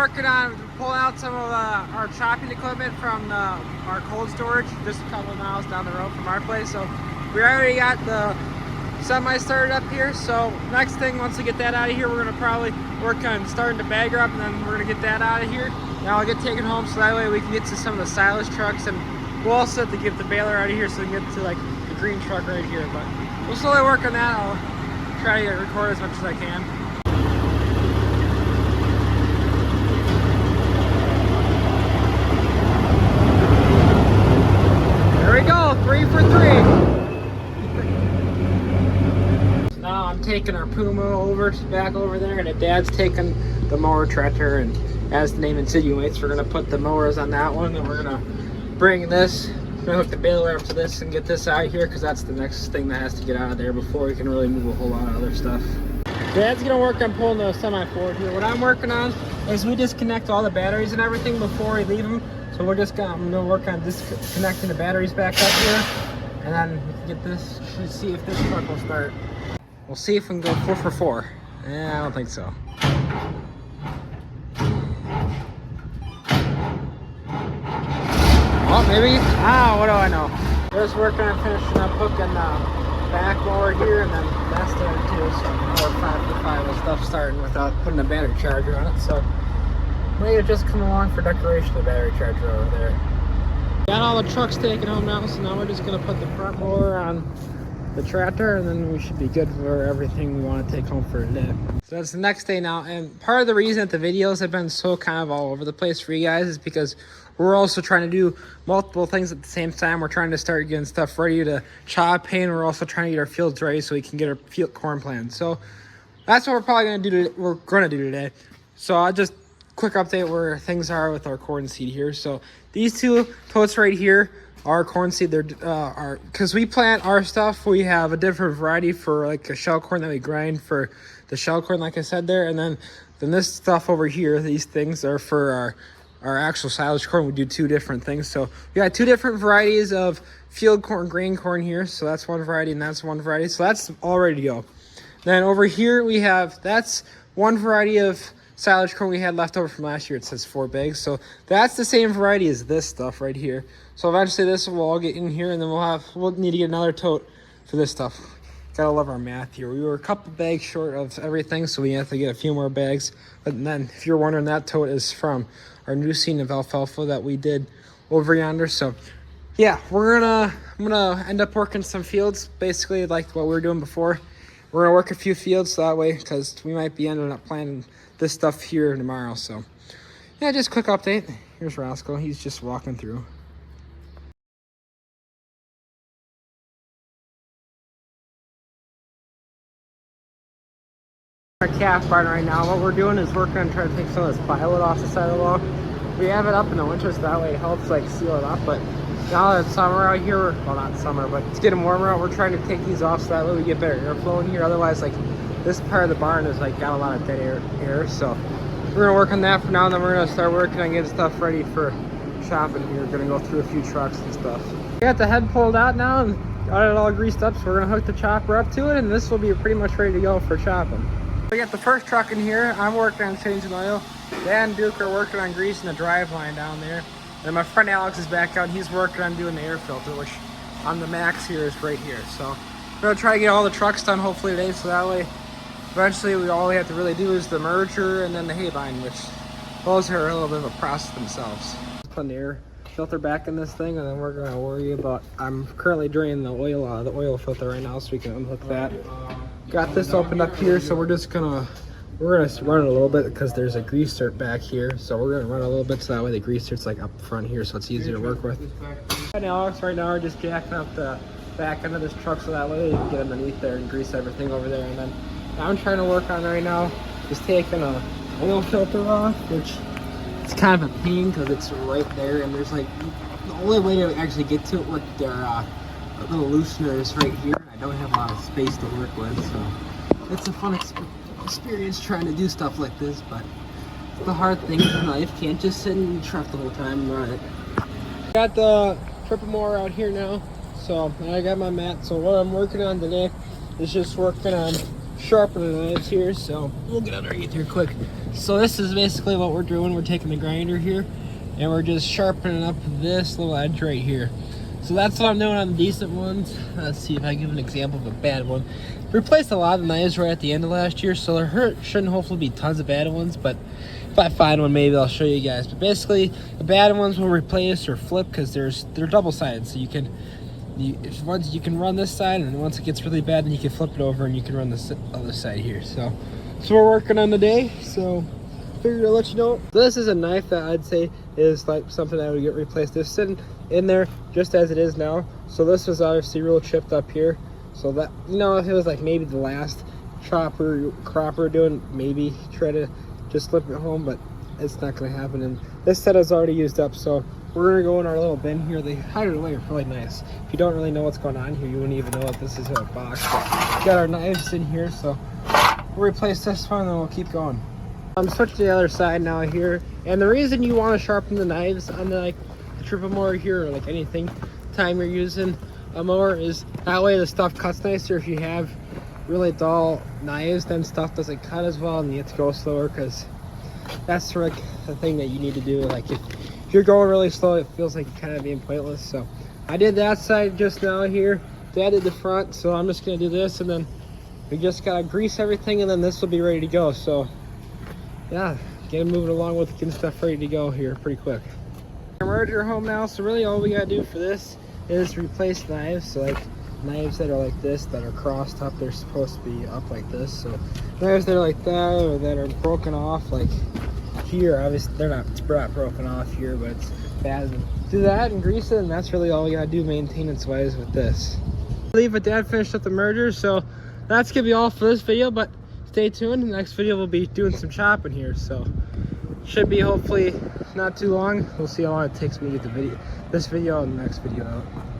working on pulling out some of our chopping equipment from our cold storage just a couple of miles down the road from our place. So we already got the semi started up here. So next thing, once we get that out of here, we're gonna probably work on starting to bag her up, and then we're gonna get that out of here. Now I'll get taken home so that way we can get to some of the silage trucks, and we'll also have to get the baler out of here so we can get to like the green truck right here. But we'll slowly work on that. I'll try to record as much as I can. There we go, 3 for 3. So now I'm taking our Puma over back over there, and Dad's taking the mower tractor, and as the name insinuates, we're gonna put the mowers on that one, and we're gonna bring this, we're gonna hook the baler up to this and get this out of here, because that's the next thing that has to get out of there before we can really move a whole lot of other stuff. Dad's gonna work on pulling the semi forward here. What I'm working on is we disconnect all the batteries and everything before we leave them. So we're just gonna, I'm gonna work on disconnecting the batteries back up here, and then we can get this, let's see if this truck will start. We'll see if we can go 4 for 4. Yeah, I don't think so. Oh, maybe. What do I know? Just working on finishing up hooking back mower here, and then that's there too. So another 5 for 5 with stuff starting without putting a battery charger on it. So may have just come along for decoration, the battery charger over there. Got all the trucks taken home now, so now we're just gonna put the front mower on the tractor, and then we should be good for everything we want to take home for today. So that's the next day now, and part of the reason that the videos have been so kind of all over the place for you guys is because we're also trying to do multiple things at the same time. We're trying to start getting stuff ready to chop hay. We're also trying to get our fields ready so we can get our field corn planted. So that's what we're probably gonna do. We're gonna do today. So I'll just quick update where things are with our corn seed here. So these 2 totes right here are corn seed. They're because we plant our stuff, we have a different variety for like a shell corn that we grind for the shell corn, like I said there, and then this stuff over here, these things are for our actual silage corn. We do 2 different things. So we got 2 different varieties of field corn, grain corn here. So that's one variety and that's one variety. So that's all ready to go. Then over here we have, that's one variety of silage corn we had left over from last year. It says 4 bags. So that's the same variety as this stuff right here. So eventually this will all get in here, and then we'll need to get another tote for this stuff. Gotta love our math here. We were a couple bags short of everything, so we have to get a few more bags. But then if you're wondering, that tote is from our new seed of alfalfa that we did over yonder. So yeah, I'm gonna end up working some fields, basically like what we were doing before. We're gonna work a few fields so that way, because we might be ending up planting this stuff here tomorrow. So yeah, just quick update. Here's Roscoe. He's just walking through. Our calf barn right now. What we're doing is working on trying to take some of this plywood off the side of the wall. We have it up in the winter so that way it helps like seal it up, but now that it's summer out here, well, not summer, but it's getting warmer out, we're trying to take these off so that way we get better airflow in here. Otherwise, like, this part of the barn is like got a lot of dead air. So we're gonna work on that for now, and then we're gonna start working on getting stuff ready for shopping here. We're gonna go through a few trucks and stuff. We got the head pulled out now and got it all greased up, so we're gonna hook the chopper up to it, and this will be pretty much ready to go for chopping. We got the first truck in here. I'm working on changing oil. Dan and Duke are working on greasing the drive line down there. And my friend Alex is back out. He's working on doing the air filter, which on the max here is right here. So we're gonna try to get all the trucks done hopefully today, so that way eventually all we have to really do is the merger and then the hay bind, which those are a little bit of a process themselves. Putting the air filter back in this thing, and then we're gonna worry about, I'm currently draining the oil filter right now so we can unhook that. Got this opened up here, so we're gonna run it a little bit because there's a grease zert back here. So we're gonna run a little bit so that way the grease zert's like up front here, so it's easier to work with. And Alex right now are just jacking up the back end of this truck so that way you can get underneath there and grease everything over there. And then I'm trying to work on right now is taking a oil filter off, which it's kind of a pain because it's right there, and there's like the only way to actually get to it with their little loosener is right here. I don't have a lot of space to work with, so it's a fun experience trying to do stuff like this, but it's the hard thing in life. Can't just sit in the truck the whole time and run it. Got the triple mower out here now, so I got my mat. So what I'm working on today is just working on sharpening the knives here, so we'll get underneath here quick. So this is basically what we're doing. We're taking the grinder here and we're just sharpening up this little edge right here. So that's what I'm doing on the decent ones. Let's see if I give an example of a bad one. Replaced a lot of the knives right at the end of last year, so there shouldn't hopefully be tons of bad ones, but if I find one, maybe I'll show you guys. But basically, the bad ones will replace or flip because they're double-sided, so you can once you can run this side, and once it gets really bad, then you can flip it over and you can run this other side here. So we're working on today. So figured I'll let you know. This is a knife that I'd say is like something that would get replaced. It's sitting in there just as it is now. So this was obviously real chipped up here. So that, you know, if it was like maybe the last cropper doing, maybe try to just flip it home, but it's not gonna happen. And this set is already used up, so we're gonna go in our little bin here. They hide it away really nice. If you don't really know what's going on here, you wouldn't even know that this is a box. But we got our knives in here, so we'll replace this one and then we'll keep going. I'm switching to the other side now here, and the reason you want to sharpen the knives on the triple mower here, or like anything time you're using a mower, is that way the stuff cuts nicer. If you have really dull knives, then stuff doesn't cut as well and you have to go slower, because that's like the thing that you need to do. Like if you're going really slow, it feels like you're kind of being pointless. So I did that side just now here. Dad did the front, so I'm just gonna do this, and then we just gotta grease everything, and then this will be ready to go. So yeah, get moving along with getting stuff ready to go here pretty quick. Our merger home now, so really all we gotta do for this is replace knives. So like knives that are like this, that are crossed up, they're supposed to be up like this. So knives that are like that, or that are broken off like here, obviously they're not broken off here, but it's bad. Do that and grease it, and that's really all we gotta do maintenance wise with this. I believe that Dad finished up the merger, so that's gonna be all for this video, but stay tuned. The next video we'll be doing some chopping here, so should be hopefully not too long. We'll see how long it takes me to get this video and the next video out.